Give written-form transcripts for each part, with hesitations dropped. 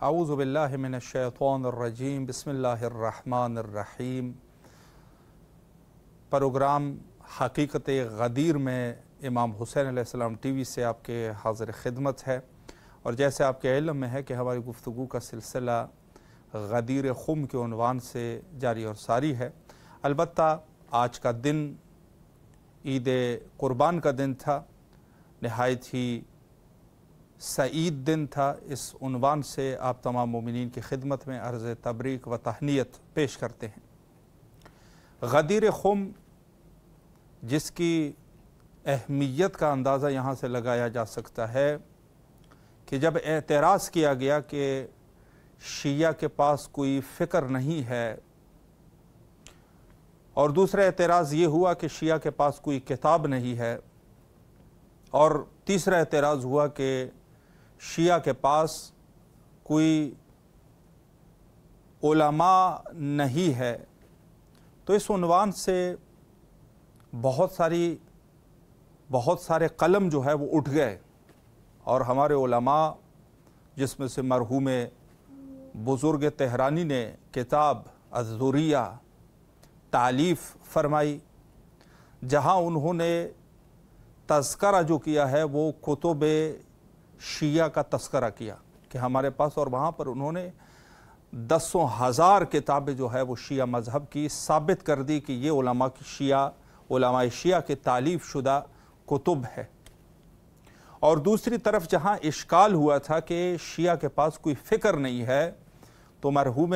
اعوذ باللہ من الشیطان الرجیم بسم اللہ الرحمن الرحیم۔ پروگرام حقیقت غدیر میں امام حسین علیہ السلام ٹی وی سے آپ کے حاضر خدمت ہے، اور جیسے آپ کے علم میں ہے کہ ہماری گفتگو کا سلسلہ غدیر خم کے عنوان سے جاری اور ساری ہے۔ البتہ آج کا دن عید قربان کا دن تھا، نہایت ہی سعید دن تھا۔ اس عنوان سے آپ تمام مومنین کی خدمت میں عرض تبریک و تہنیت پیش کرتے ہیں۔ غدیر خم، جس کی اہمیت کا اندازہ یہاں سے لگایا جا سکتا ہے کہ جب اعتراض کیا گیا کہ شیعہ کے پاس کوئی فکر نہیں ہے، اور دوسرا اعتراض یہ ہوا کہ شیعہ کے پاس کوئی کتاب نہیں ہے، اور تیسرا اعتراض ہوا کہ شیعہ کے پاس کوئی علماء نہیں ہے، تو اس عنوان سے بہت سارے قلم جو ہے وہ اٹھ گئے، اور ہمارے علماء جس میں سے مرحوم بزرگ تہرانی نے کتاب الذریہ تالیف فرمائی، جہاں انہوں نے تذکرہ جو کیا ہے وہ کتب شیعہ کا تذکرہ کیا کہ ہمارے پاس، اور وہاں پر انہوں نے دسوں ہزار کتابیں جو ہے وہ شیعہ مذہب کی ثابت کر دی کہ یہ علماء شیعہ کے تالیف شدہ کتب ہے۔ اور دوسری طرف جہاں اشکال ہوا تھا کہ شیعہ کے پاس کوئی فکر نہیں ہے، تو مرحوم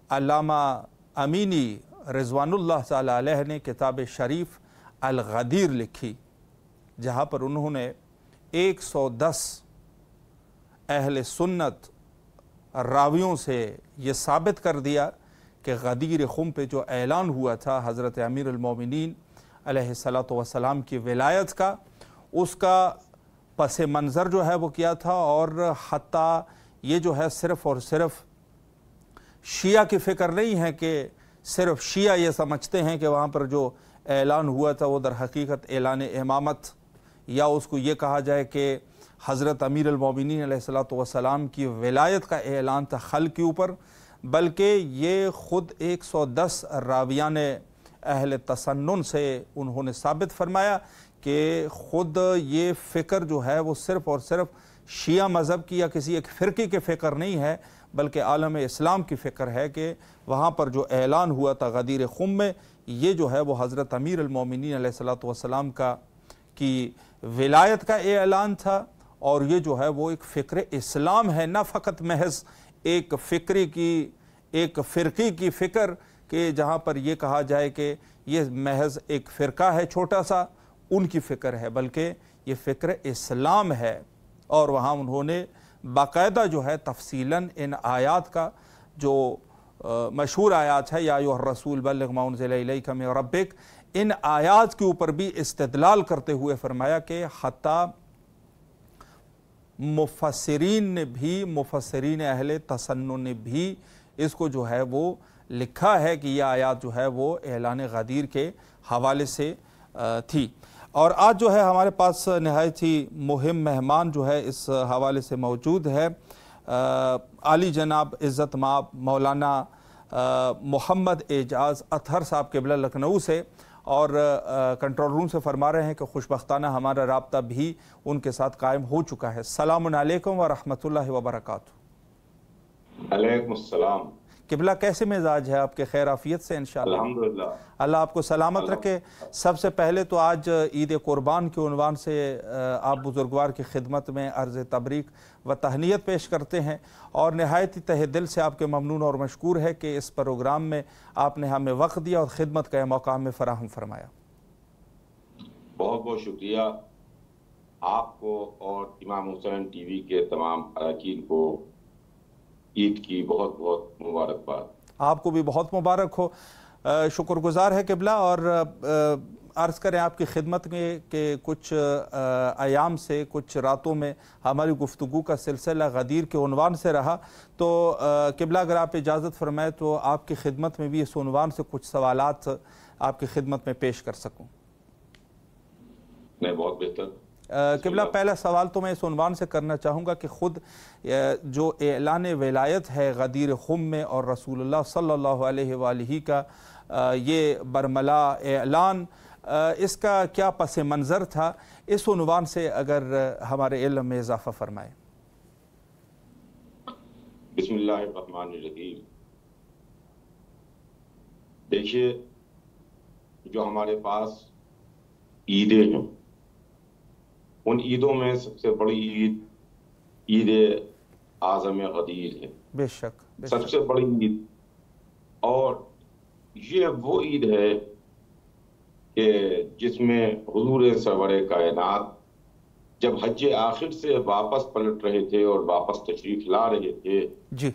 علامہ امینی رضوان اللہ تعالی علیہ نے کتاب شریف الغدیر لکھی، جہاں پر انہوں نے 110 اہل سنت راویوں سے یہ ثابت کر دیا کہ غدیر خم پہ جو اعلان ہوا تھا حضرت امیر المومنین علیہ السلام کی ولایت کا، اس کا پس منظر جو ہے وہ کیا تھا، اور حتیٰ یہ جو ہے صرف اور صرف شیعہ کی فکر نہیں ہے کہ صرف شیعہ یہ سمجھتے ہیں کہ وہاں پر جو اعلان ہوا تھا وہ در حقیقت اعلان امامت، یا اس کو یہ کہا جائے کہ حضرت امیر المومنین علیہ السلام کی ولایت کا اعلان تھا خلق کے اوپر، بلکہ یہ خود 110 راویان اہل تسنن سے انہوں نے ثابت فرمایا کہ خود یہ فکر جو ہے وہ صرف اور صرف شیعہ مذہب کی یا کسی ایک فرقے کے فکر نہیں ہے، بلکہ عالم اسلام کی فکر ہے کہ وہاں پر جو اعلان ہوا تھا غدیر خم میں، یہ جو ہے وہ حضرت امیر المومنین علیہ السلام کی ولایت کا اعلان تھا، اور یہ جو ہے وہ ایک فکر اسلام ہے، نہ فقط محض ایک فرقی کی فکر کہ جہاں پر یہ کہا جائے کہ یہ محض ایک فرقہ ہے چھوٹا سا، ان کی فکر ہے، بلکہ یہ فکر اسلام ہے۔ اور وہاں انہوں نے باقاعدہ جو ہے تفصیلاً ان آیات کا، جو مشہور آیات ہے یا ایھا الرسول بلغ ما انزل الیک من ربک، ان آیات کے اوپر بھی استدلال کرتے ہوئے فرمایا کہ حتیٰ مفسرین اہل تسنن نے بھی اس کو جو ہے وہ لکھا ہے کہ یہ آیات جو ہے وہ اعلان غدیر کے حوالے سے تھی۔ اور آج جو ہے ہمارے پاس نہایت ہی مہم مہمان جو ہے اس حوالے سے موجود ہے، عالی جناب عزت مآب مولانا محمد اعجاز اطہر صاحب قبلہ لکھنؤ سے، اور کنٹرول روم سے فرما رہے ہیں کہ خوشبختانہ ہمارا رابطہ بھی ان کے ساتھ قائم ہو چکا ہے۔ السلام علیکم ورحمۃ اللہ وبرکاتہ۔ علیکم السلام۔ قبلہ کیسے مزاج ہے آپ کے؟ خیر عافیت سے انشاءاللہ؟ الحمدللہ، اللہ آپ کو سلامت رکھے۔ سب سے پہلے تو آج عید قربان کے عنوان سے آپ بزرگوار کی خدمت میں عرض تبریک و تہنیت پیش کرتے ہیں، اور نہایت ہی تہ دل سے آپ کے ممنون اور مشکور ہے کہ اس پروگرام میں آپ نے ہمیں وقت دیا اور خدمت کا موقع ہمیں فراہم فرمایا۔ بہت بہت شکریہ آپ کو اور امام حسین ٹی وی کے تمام اراکین کو عید کی بہت بہت مبارکباد۔ آپ کو بھی بہت مبارک ہو۔ شکر گزار ہے قبلہ، اور عرض کریں آپ کی خدمت میں کہ کچھ ایام سے، کچھ راتوں میں ہماری گفتگو کا سلسلہ غدیر کے عنوان سے رہا، تو قبلہ اگر آپ اجازت فرمائے تو آپ کی خدمت میں بھی اس عنوان سے کچھ سوالات آپ کی خدمت میں پیش کر سکوں۔ میں بہت بہتر۔ قبلہ پہلا سوال تو میں اس عنوان سے کرنا چاہوں گا کہ خود جو اعلان ولایت ہے غدیر خم میں اور رسول اللہ صلی اللہ علیہ وآلہ کا یہ برملا اعلان، اس کا کیا پس منظر تھا، اس عنوان سے اگر ہمارے علم میں اضافہ فرمائیں۔ بسم اللہ الرحمن الرحیم۔ دیکھیے، جو ہمارے پاس عیدیں ہیں، ان عیدوں میں سب سے بڑی عید اعظم غدیر ہے، بے شک سب سے بڑی عید، اور یہ وہ عید ہے کہ جس میں حضور سرور کائنات جب حج آخر سے واپس پلٹ رہے تھے اور واپس تشریف لا رہے تھے جی،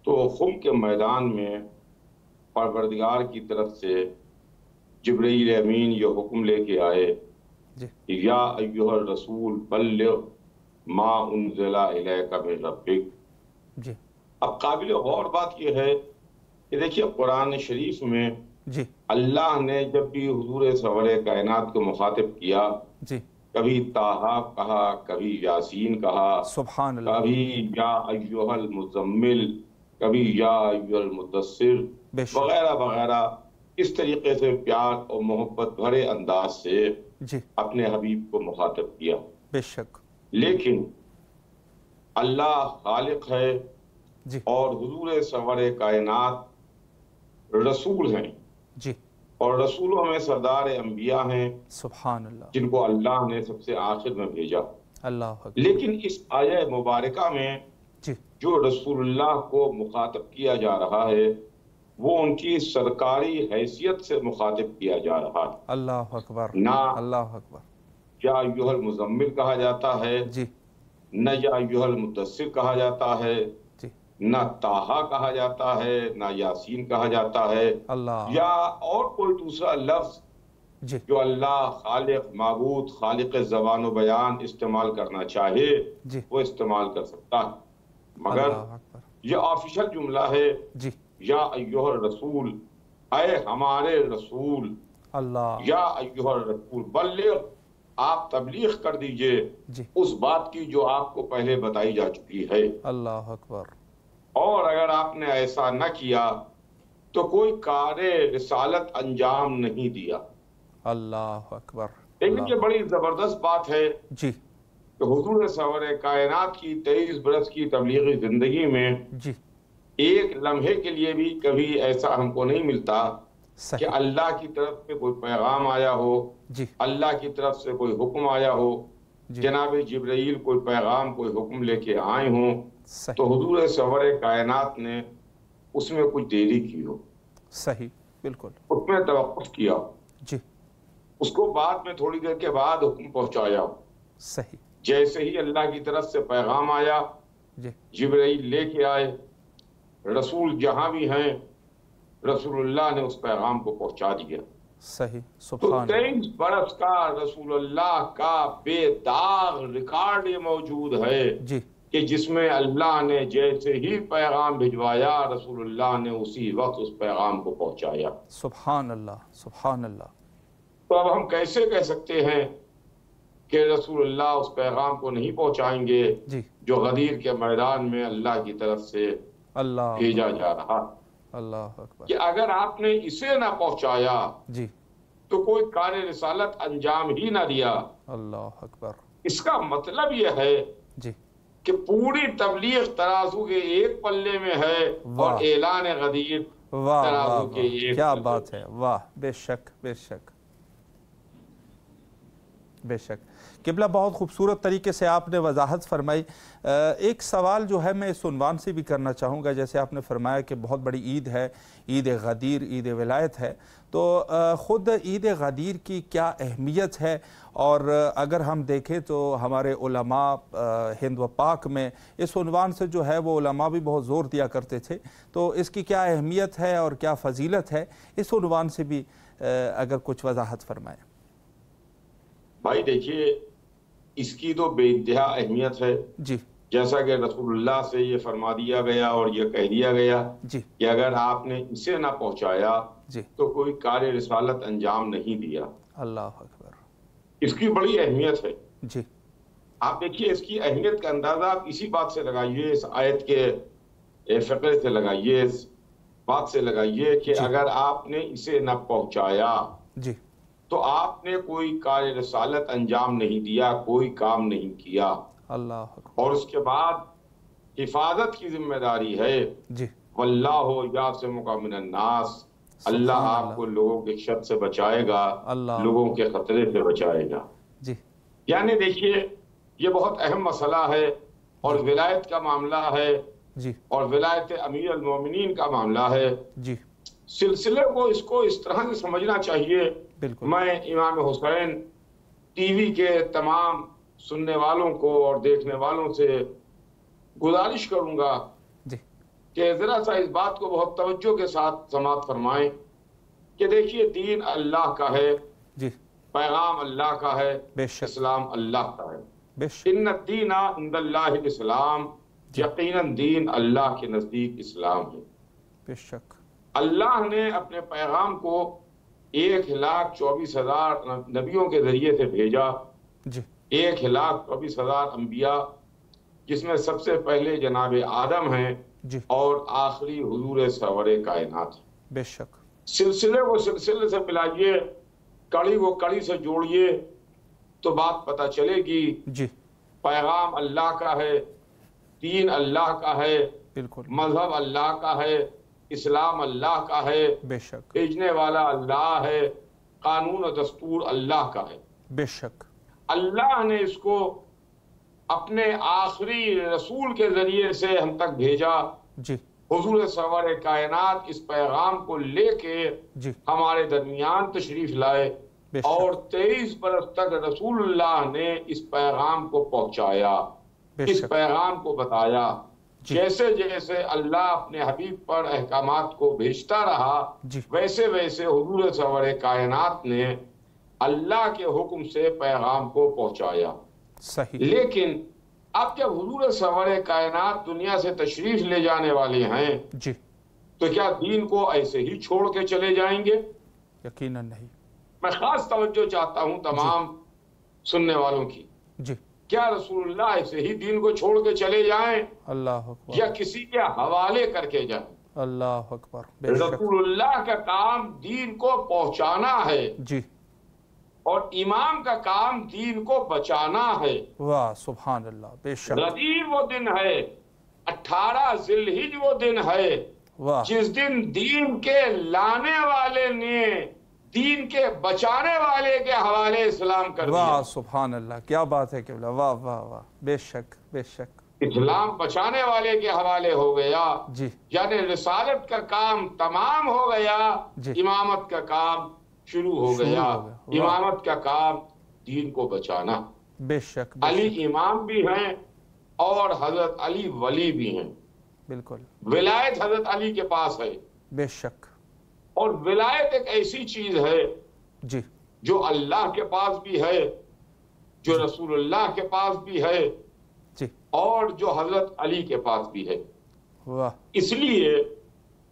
تو خم کے میدان میں پروردگار کی طرف سے جبرائیل امین یہ حکم لے کے آئے، یا ایھا الرسول بلغ ما انزل الیک من ربک۔ اب قابل غور بات یہ ہے کہ دیکھیے قرآن شریف میں اللہ نے جب بھی حضور سرور کائنات کو مخاطب کیا، کبھی طٰہٰ کہا، کبھی یاسین کہا، سبحان اللہ، کبھی یا ایھا المزمل، کبھی یا ایھا المدثر وغیرہ وغیرہ، اس طریقے سے پیار اور محبت بھرے انداز سے اپنے حبیب کو مخاطب کیا۔ بے شک، لیکن اللہ خالق ہے اور حضور سرور کائنات رسول ہیں، اور رسولوں میں سردار انبیاء ہیں، سبحان اللہ، جن کو اللہ نے سب سے آخر میں بھیجا۔ اللہ، لیکن اس آیہ مبارکہ میں جو رسول اللہ کو مخاطب کیا جا رہا ہے وہ ان کی سرکاری حیثیت سے مخاطب کیا جا رہا ہے۔ اللہ اکبر، نہ اللہ اکبر، یا ایھا المزمل کہا جاتا ہے، نہ یا ایھا المدثر کہا جاتا ہے، نہ طٰہٰ کہا جاتا ہے، نہ یاسین کہا جاتا ہے، یا اور کوئی دوسرا لفظ جو اللہ خالق معبود خالق زبان و بیان استعمال کرنا چاہے وہ استعمال کر سکتا ہے، مگر یہ آفیشل جملہ ہے، یا ایھا الرسول، اے ہمارے رسول، یا ایھا الرسول بلغ، آپ تبلیغ کر دیجئے اس بات کی جو آپ کو پہلے بتائی جا چکی ہے۔ اللہ اکبر، اور اگر آپ نے ایسا نہ کیا تو کوئی کار رسالت انجام نہیں دیا۔ اللہ اکبر، لیکن یہ بڑی زبردست بات ہے کہ حضور سرور کائنات کی 23 برس کی تبلیغی زندگی میں ایک لمحے کے لیے بھی کبھی ایسا ہم کو نہیں ملتا کہ اللہ کی طرف سے کوئی پیغام آیا ہو، اللہ کی طرف سے کوئی حکم آیا ہو، جناب جبرائیل کوئی پیغام کوئی حکم لے کے آئے ہوں تو حضور سرور کائنات نے اس میں کچھ دیری کی ہو، صحیح، بالکل، اس میں توقف کیا، اس کو بعد میں تھوڑی دیر کے بعد حکم پہنچایا، صحیح، جیسے ہی اللہ کی طرف سے پیغام آیا جبرائیل لے کے آئے، رسول جہاں بھی ہیں رسول اللہ نے اس پیغام کو پہنچا دیا۔ صحیح، تو سبحان اللہ، 23 برس کا رسول اللہ کا بے داغ ریکارڈ یہ موجود ہے کہ جس میں اللہ نے جیسے ہی پیغام بھجوایا رسول اللہ نے اسی وقت اس پیغام کو پہنچایا۔ سبحان اللہ، سبحان اللہ۔ تو اب ہم کیسے کہہ سکتے ہیں کہ رسول اللہ اس پیغام کو نہیں پہنچائیں گے جو غدیر کے میدان میں اللہ کی طرف سے بھیجا جا رہا؟ اللہ اکبر، کہ اگر آپ نے اسے نہ پہنچایا تو کوئی کار رسالت انجام ہی نہ دیا۔ اللہ اکبر، اس کا مطلب یہ ہے کہ پوری تبلیغ ترازو کے ایک پلے میں ہے اور اعلان غدیر ترازو کے ایک، کیا بات ہے، واہ، بے شک، بے شک، بے شک۔ قبلہ بہت خوبصورت طریقے سے آپ نے وضاحت فرمائی۔ ایک سوال جو ہے میں اس عنوان سے بھی کرنا چاہوں گا، جیسے آپ نے فرمایا کہ بہت بڑی عید ہے، عید غدیر، عید ولایت ہے، تو خود عید غدیر کی کیا اہمیت ہے؟ اور اگر ہم دیکھیں تو ہمارے علماء ہند و پاک میں اس عنوان سے جو ہے وہ علماء بھی بہت زور دیا کرتے تھے، تو اس کی کیا اہمیت ہے اور کیا فضیلت ہے، اس عنوان سے بھی اگر کچھ وضاحت فرمائیں۔ بھائی دیکھیے، اس کی تو بے انتہا اہمیت ہے، جیسا کہ رسول اللہ سے یہ فرما دیا گیا اور یہ کہہ دیا گیا کہ اگر آپ نے اسے نہ پہنچایا تو کوئی کار رسالت انجام نہیں دیا۔ اللہ اکبر، اس کی بڑی اہمیت ہے جی آپ دیکھیے اس کی اہمیت کا اندازہ آپ اسی بات سے لگائیے اس آیت کے فقرے سے لگائیے اس بات سے لگائیے کہ اگر آپ نے اسے نہ پہنچایا جی تو آپ نے کوئی کار رسالت انجام نہیں دیا کوئی کام نہیں کیا اللہ اور اس کے بعد حفاظت کی ذمہ داری ہے جی واللہ یعصمک من الناس اللہ آپ کو لوگوں کے شر سے بچائے گا لوگوں کے خطرے سے بچائے گا جی یعنی دیکھیے یہ بہت اہم مسئلہ ہے اور ولایت کا معاملہ ہے جی اور ولایت امیر المومنین کا معاملہ ہے جی سلسلے کو اس طرح سے سمجھنا چاہیے بالکل میں امام حسین ٹی وی کے تمام سننے والوں کو اور دیکھنے والوں سے گزارش کروں گا جی کہ ذرا سا اس بات کو بہت توجہ کے ساتھ سماعت فرمائیں کہ دیکھیے دین اللہ کا ہے جی پیغام اللہ کا ہے بے شک اسلام اللہ کا ہے بے شک ان الدین عند اللہ الاسلام یقیناً دین اللہ کے نزدیک اسلام ہے بے شک اللہ نے اپنے پیغام کو 1,24,000 نبیوں کے ذریعے سے بھیجا جی 1,24,000 انبیاء جس میں سب سے پہلے جناب آدم ہیں جی اور آخری حضور سرور کائنات بے شک سلسلے کو سلسلے سے ملائیے کڑی کو کڑی سے جوڑیے تو بات پتہ چلے گی جی پیغام اللہ کا ہے دین اللہ کا ہے بالکل مذہب اللہ کا ہے اسلام اللہ کا ہے بے شک بھیجنے والا اللہ ہے قانون و دستور اللہ کا ہے بے شک اللہ نے اس کو اپنے آخری رسول کے ذریعے سے ہم تک بھیجا جی حضور سرور کائنات اس پیغام کو لے کے جی ہمارے درمیان تشریف لائے اور 23 برس تک رسول اللہ نے اس پیغام کو پہنچایا اس پیغام کو بتایا جیسے جیسے اللہ اپنے حبیب پر احکامات کو بھیجتا رہا ویسے ویسے حضور سرور کائنات نے اللہ کے حکم سے پیغام کو پہنچایا صحیح لیکن اب جب حضور سرور کائنات دنیا سے تشریف لے جانے والے ہیں جی تو کیا دین کو ایسے ہی چھوڑ کے چلے جائیں گے یقیناً نہیں میں خاص توجہ چاہتا ہوں تمام سننے والوں کی جی کیا رسول اللہ ایسے ہی دین کو چھوڑ کے چلے جائیں اللہ اکبر یا کسی کے حوالے کر کے جائیں اللہ اکبر رسول اللہ کا کام دین کو پہنچانا ہے جی اور امام کا کام دین کو بچانا ہے واہ سبحان اللہ بے شک غدیر وہ دن ہے 18 ذی الحجہ وہ دن ہے جس دن دین کے لانے والے نے دین کے بچانے والے کے حوالے اسلام کر دیا واہ سبحان اللہ کیا بات ہے قبلہ واہ واہ واہ بے شک بے شک اسلام بچانے والے کے حوالے ہو گیا جی یعنی رسالت کا کام تمام ہو گیا امامت کا کام شروع ہو گیا امامت کا کام دین کو بچانا بے شک علی امام بھی ہیں اور حضرت علی ولی بھی ہیں بالکل ولایت حضرت علی کے پاس ہے بے شک اور ولایت ایک ایسی چیز ہے جی جو اللہ کے پاس بھی ہے جو رسول اللہ کے پاس بھی ہے جی اور جو حضرت علی کے پاس بھی ہے واہ اس لیے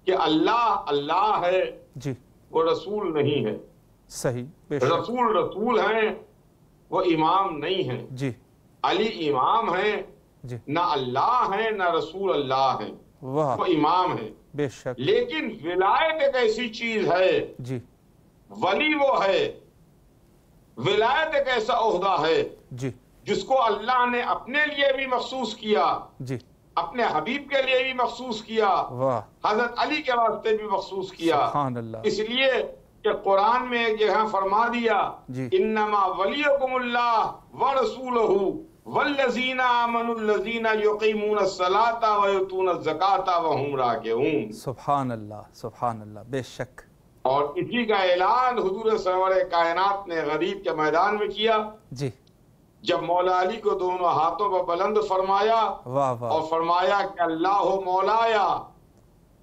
کہ اللہ ہے جی وہ رسول نہیں ہے صحیح بے شک رسول ہیں وہ امام نہیں ہیں جی علی امام ہیں جی نہ اللہ ہیں نہ رسول اللہ ہیں واہ وہ امام ہیں بے شک لیکن ولایت ایک ایسی چیز ہے جی ولی وہ ہے ولایت ایک ایسا عہدہ ہے جی جس کو اللہ نے اپنے لیے بھی مخصوص کیا جی اپنے حبیب کے لیے بھی مخصوص کیا واہ حضرت علی کے واسطے بھی مخصوص کیا سبحان اللہ اس لیے کہ قرآن میں ایک جگہ فرما دیا انما ولیکم اللہ ورسولہ والذین آمنوا الذین یقیمون الصلاۃ ویؤتون الزکاۃ وہم راکعون سبحان اللہ بے شک اور اسی کا اعلان حضور سرور کائنات نے غریب کے میدان میں کیا جی جب مولا علی کو دونوں ہاتھوں پر بلند فرمایا واہ واہ اور فرمایا کہ اللہ مولایا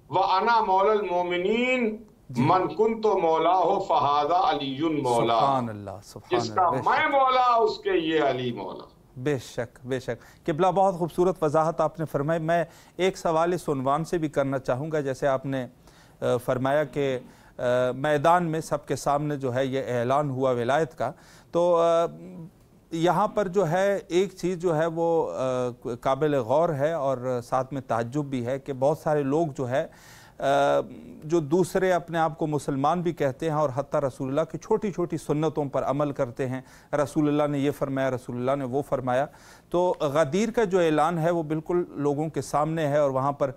وَأَنَا مَوْلَى الْمُؤْمِنِينَ من کنت مولاہ فہذا علی مولا سبحان اللہ جس کا میں مولا اس کے یہ علی مولا بے شک بے شک قبلہ بہت خوبصورت وضاحت آپ نے فرمائی میں ایک سوال اس عنوان سے بھی کرنا چاہوں گا جیسے آپ نے فرمایا کہ میدان میں سب کے سامنے جو ہے یہ اعلان ہوا ولایت کا۔ تو یہاں پر جو ہے ایک چیز جو ہے وہ قابل غور ہے اور ساتھ میں تعجب بھی ہے کہ بہت سارے لوگ جو ہے جو دوسرے اپنے آپ کو مسلمان بھی کہتے ہیں اور حتیٰ رسول اللہ کی چھوٹی چھوٹی سنتوں پر عمل کرتے ہیں، رسول اللہ نے یہ فرمایا، رسول اللہ نے وہ فرمایا۔ تو غدیر کا جو اعلان ہے وہ بالکل لوگوں کے سامنے ہے، اور وہاں پر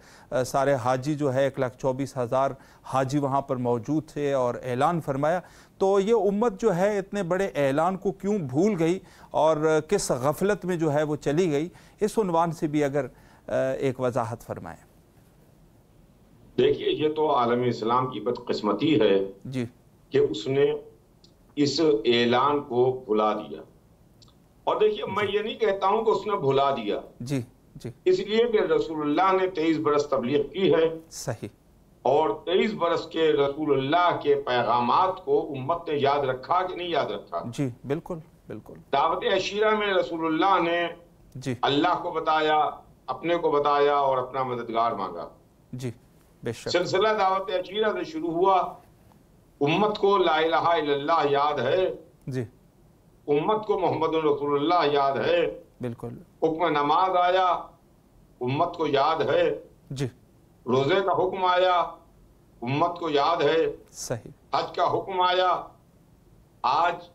سارے حاجی جو ہے 1,24,000 حاجی وہاں پر موجود تھے اور اعلان فرمایا۔ تو یہ امت جو ہے اتنے بڑے اعلان کو کیوں بھول گئی اور کس غفلت میں جو ہے وہ چلی گئی، اس عنوان سے بھی اگر ایک وضاحت فرمائیں۔ دیکھیے، یہ تو عالم اسلام کی بدقسمتی ہے جی کہ اس نے اس اعلان کو بھلا دیا۔ اور دیکھیے، میں یہ نہیں کہتا ہوں کہ اس نے بھلا دیا، جی جی، اس لیے کہ رسول اللہ نے 23 برس تبلیغ کی ہے، صحیح، اور 23 برس کے رسول اللہ کے پیغامات کو امت نے یاد رکھا کہ نہیں یاد رکھا؟ جی بالکل بالکل۔ دعوت عشیرہ میں رسول اللہ نے جی اللہ کو بتایا، اپنے کو بتایا اور اپنا مددگار مانگا۔ جی بے شک، سلسلہ دعوت عشیرہ سے شروع ہوا، امت کو لا الہ الا اللہ یاد ہے، جی امت کو محمد رسول اللہ یاد ہے، بالکل، حکم نماز آیا، امت کو یاد ہے، جی روزے کا حکم آیا، امت کو یاد ہے، صحیح، حج کا حکم آیا، آج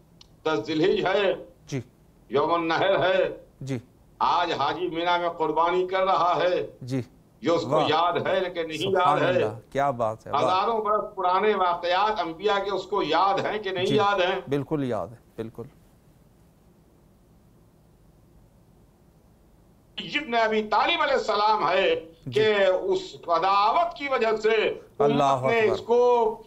10 ذی الحج ہے، جی یوم النحر ہے، جی آج حاجی مینا میں قربانی کر رہا ہے، جی، جو اس کو یاد ہے لیکن نہیں یاد سبحان ہے۔ اللہ، کیا بات ہے، ہزاروں برس پرانے واقعات انبیاء کے اس کو یاد ہیں کہ نہیں یاد ہیں؟ بالکل یاد ہے، بالکل، ابن ابی طالب علیہ السلام ہے کہ اس عداوت کی وجہ سے امت نے اس کو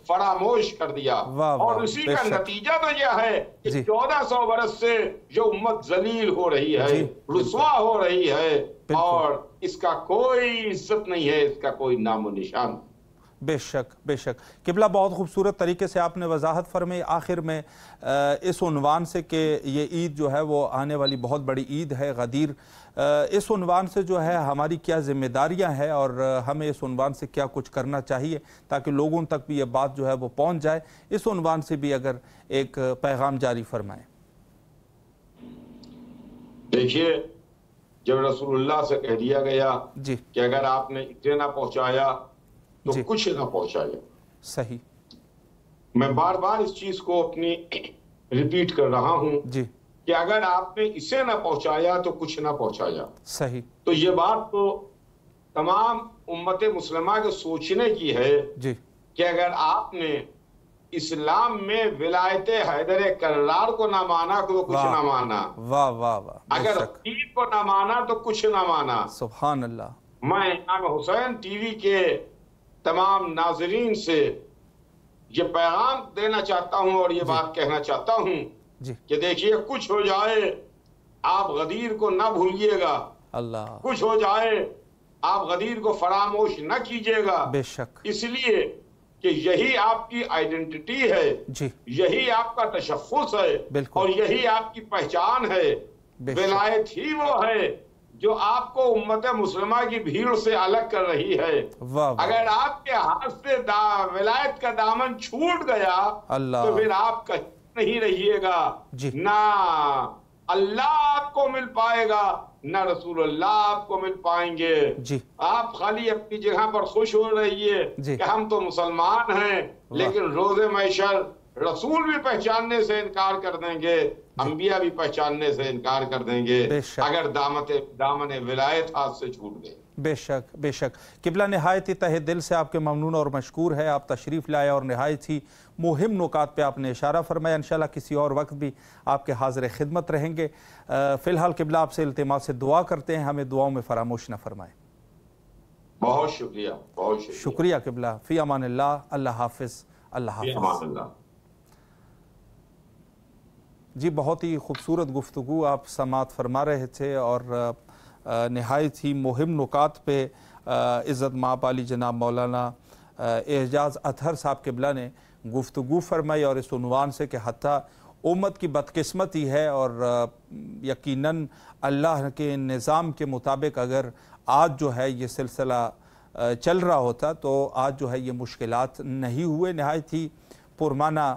فراموش کر دیا، اور اسی کا نتیجہ تو یہ ہے کہ 1400 برس سے جو امت ذلیل ہو رہی ہے، رسوا ہو رہی ہے، اور اس کا کوئی عزت نہیں ہے، اس کا کوئی نام و نشان۔ بے شک بے شک قبلہ، بہت خوبصورت طریقے سے آپ نے وضاحت فرمائی آخر میں اس عنوان سے کہ یہ عید جو ہے وہ آنے والی بہت بڑی عید ہے غدیر، اس عنوان سے جو ہے ہماری کیا ذمہ داریاں ہیں اور ہمیں اس عنوان سے کیا کچھ کرنا چاہیے تاکہ لوگوں تک بھی یہ بات جو ہے وہ پہنچ جائے، اس عنوان سے بھی اگر ایک پیغام جاری فرمائیں۔ دیکھیے، جب رسول اللہ سے کہہ دیا گیا جی کہ اگر آپ نے اسے نہ پہنچایا تو کچھ نہ پہنچایا، صحیح، میں بار بار اس چیز کو اپنی ریپیٹ کر رہا ہوں جی کہ اگر آپ نے اسے نہ پہنچایا تو کچھ نہ پہنچایا۔ صحیح، تو یہ بات تو تمام امت مسلمہ کے سوچنے کی ہے جی کہ اگر آپ نے اسلام میں ولایت حیدر کرار کو نہ مانا تو کچھ نہ مانا، واہ واہ واہ، اگر عقید کو نہ مانا تو کچھ نہ مانا۔ سبحان اللہ۔ میں امام حسین ٹی وی کے تمام ناظرین سے یہ پیغام دینا چاہتا ہوں اور یہ بات کہنا چاہتا ہوں کہ دیکھیے، کچھ ہو جائے آپ غدیر کو نہ بھولیے گا، اللہ، کچھ ہو جائے آپ غدیر کو فراموش نہ کیجیے گا، بے شک، اس لیے کہ یہی آپ کی آئیڈینٹی ہے، جی یہی آپ کا تشخص ہے، بالکل، اور یہی آپ کی پہچان ہے۔ ولایت ہی وہ ہے جو آپ کو امت مسلمہ کی بھیڑ سے الگ کر رہی ہے۔ اگر آپ کے ہاتھ سے ولایت کا دامن چھوٹ گیا تو پھر آپ کہیں نہیں رہیے گا، نہ اللہ آپ کو مل پائے گا، نہ رسول اللہ آپ کو مل پائیں گے۔ آپ خالی اپنی جگہ پر خوش ہو رہیے کہ ہم تو مسلمان ہیں، لیکن روز محشر رسول بھی پہچاننے سے انکار کر دیں گے، انبیاء بھی پہچاننے سے انکار کر دیں گے اگر دامن ولایت ہاتھ سے چھوٹ گئے۔ بے شک بے شک قبلہ، نہایت ہی تہ دل سے آپ کے ممنون اور مشکور ہے، آپ تشریف لائے اور نہایت ہی مہم نکات پہ آپ نے اشارہ فرمایا۔ انشاءاللہ کسی اور وقت بھی آپ کے حاضر خدمت رہیں گے۔ فی الحال قبلہ آپ سے التماس سے دعا کرتے ہیں، ہمیں دعاؤں میں فراموش نہ فرمائیں۔ بہت شکریہ، بہت شکریہ۔ شکریہ قبلہ، فی امان اللہ، اللہ حافظ، اللہ حافظ۔ فی امان اللہ۔ جی بہت ہی خوبصورت گفتگو آپ سماعت فرما رہے تھے اور نہایت ہی مہم نکات پہ عزت مآب علی جناب مولانا اعجاز اطہر صاحب قبلہ نے گفتگو فرمائی، اور اس عنوان سے کہ حتیٰ امت کی بدقسمتی ہے اور یقیناً اللہ کے نظام کے مطابق اگر آج جو ہے یہ سلسلہ چل رہا ہوتا تو آج جو ہے یہ مشکلات نہیں ہوئے۔ نہایت ہی پرمعنی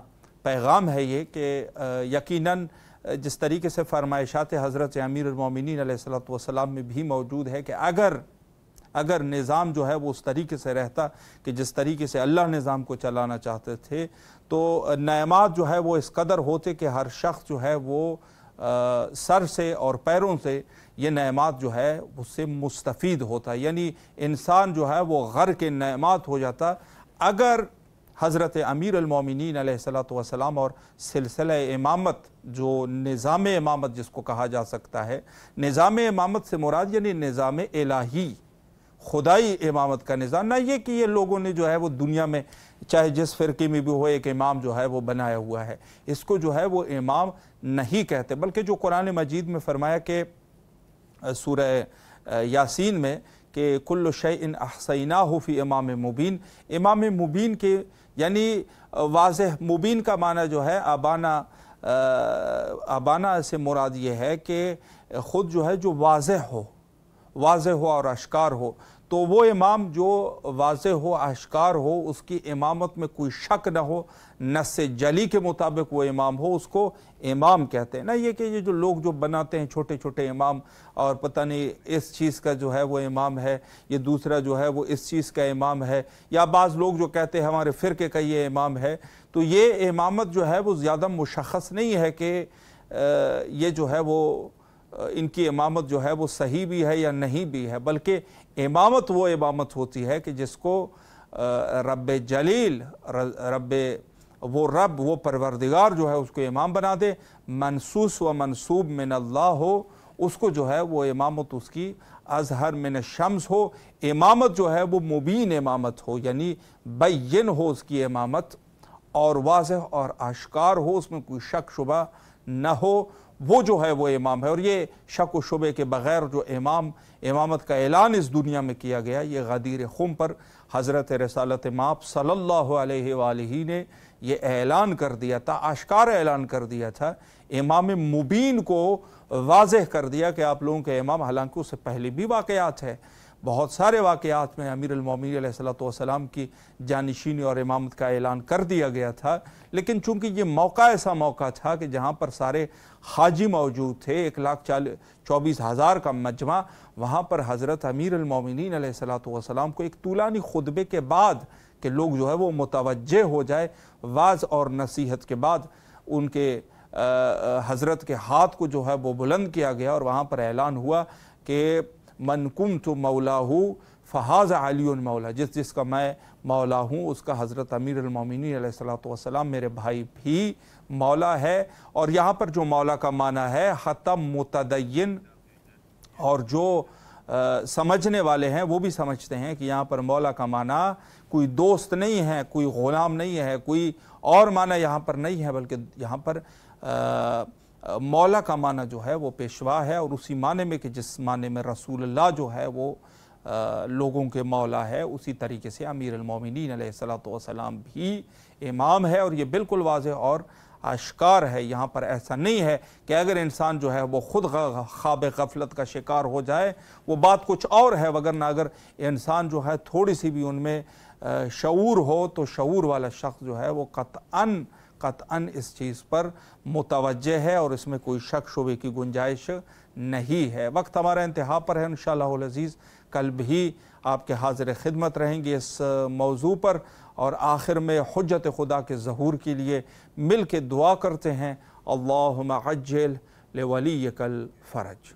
پیغام ہے یہ کہ یقیناً جس طریقے سے فرمائشات حضرت امیر المومنین علیہ السلام میں بھی موجود ہے کہ اگر نظام جو ہے وہ اس طریقے سے رہتا کہ جس طریقے سے اللہ نظام کو چلانا چاہتے تھے تو نعمات جو ہے وہ اس قدر ہوتے کہ ہر شخص جو ہے وہ سر سے اور پیروں سے یہ نعمات جو ہے اس سے مستفید ہوتا، یعنی انسان جو ہے وہ غرق نعمات ہو جاتا اگر حضرت امیر المومنین علیہ السلام اور سلسلہ امامت جو نظام امامت جس کو کہا جا سکتا ہے، نظام امامت سے مراد یعنی نظام الہی خدائی امامت کا نظام، نہ یہ کہ یہ لوگوں نے جو ہے وہ دنیا میں چاہے جس فرقے میں بھی ہو ایک امام جو ہے وہ بنایا ہوا ہے، اس کو جو ہے وہ امام نہیں کہتے، بلکہ جو قرآن مجید میں فرمایا کہ سورہ یاسین میں کہ کل شیء احصیناہ فی امام مبین، امام مبین کے یعنی واضح، مبین کا معنی جو ہے ابانا سے مراد یہ ہے کہ خود جو ہے جو واضح ہو اور اشکار ہو، تو وہ امام جو واضح ہو اشکار ہو، اس کی امامت میں کوئی شک نہ ہو، نص جلی کے مطابق وہ امام ہو، اس کو امام کہتے ہیں۔ نہ یہ کہ یہ جو لوگ جو بناتے ہیں چھوٹے چھوٹے امام اور پتہ نہیں اس چیز کا جو ہے وہ امام ہے، یہ دوسرا جو ہے وہ اس چیز کا امام ہے، یا بعض لوگ جو کہتے ہیں ہمارے فرقے کا یہ امام ہے، تو یہ امامت جو ہے وہ زیادہ مشخص نہیں ہے کہ یہ جو ہے وہ ان کی امامت جو ہے وہ صحیح بھی ہے یا نہیں بھی ہے، بلکہ امامت وہ امامت ہوتی ہے کہ جس کو رب جلیل وہ پروردگار جو ہے اس کو امام بنا دے، منصوص و منصوب من اللہ ہو، اس کو جو ہے وہ امامت اس کی اظہر من الشمس ہو، امامت جو ہے وہ مبین امامت ہو، یعنی بین ہو اس کی امامت اور واضح اور آشکار ہو، اس میں کوئی شک شبہ نہ ہو، وہ جو ہے وہ امام ہے۔ اور یہ شک و شبے کے بغیر جو امامت کا اعلان اس دنیا میں کیا گیا، یہ غدیر خم پر حضرت رسالت مآب صلی اللہ علیہ وآلہ نے یہ اعلان کر دیا تھا، آشکار اعلان کر دیا تھا، امام مبین کو واضح کر دیا کہ آپ لوگوں کے امام، حالانکہ اس سے پہلے بھی واقعات ہے، بہت سارے واقعات میں امیر المومنین علیہ السلام کی جانشینی اور امامت کا اعلان کر دیا گیا تھا، لیکن چونکہ یہ موقع ایسا موقع تھا کہ جہاں پر سارے حاجی موجود تھے، 1,24,000 کا مجمع، وہاں پر حضرت امیر المومنین علیہ السلام کو ایک طولانی خطبے کے بعد کہ لوگ جو ہے وہ متوجہ ہو جائے، واعظ اور نصیحت کے بعد ان کے حضرت کے ہاتھ کو جو ہے وہ بلند کیا گیا اور وہاں پر اعلان ہوا کہ من کنت مولاہ فہذا علی مولا، جس کا میں مولا ہوں اس کا حضرت امیر المومنین علیہ السلام میرے بھائی بھی مولا ہے۔ اور یہاں پر جو مولا کا معنی ہے حتی متدین، اور جو سمجھنے والے ہیں وہ بھی سمجھتے ہیں کہ یہاں پر مولا کا معنی کوئی دوست نہیں ہے، کوئی غلام نہیں ہے، کوئی اور معنی یہاں پر نہیں ہے، بلکہ یہاں پر مولا کا معنی جو ہے وہ پیشوا ہے، اور اسی معنی میں کہ جس معنی میں رسول اللہ جو ہے وہ لوگوں کے مولا ہے، اسی طریقے سے امیر المومنین علیہ السلام بھی امام ہے، اور یہ بالکل واضح اور آشکار ہے۔ یہاں پر ایسا نہیں ہے کہ اگر انسان جو ہے وہ خود خواب غفلت کا شکار ہو جائے وہ بات کچھ اور ہے، وگرنہ اگر انسان جو ہے تھوڑی سی بھی ان میں شعور ہو تو شعور والا شخص جو ہے وہ قطعاً اس چیز پر متوجہ ہے اور اس میں کوئی شک شبے کی گنجائش نہیں ہے۔ وقت ہمارا انتہا پر ہے، انشاءاللہ العزیز کل بھی آپ کے حاضر خدمت رہیں گے اس موضوع پر، اور آخر میں حجت خدا کے ظہور کے لیے مل کے دعا کرتے ہیں، اللہم عجل لولیک الفرج۔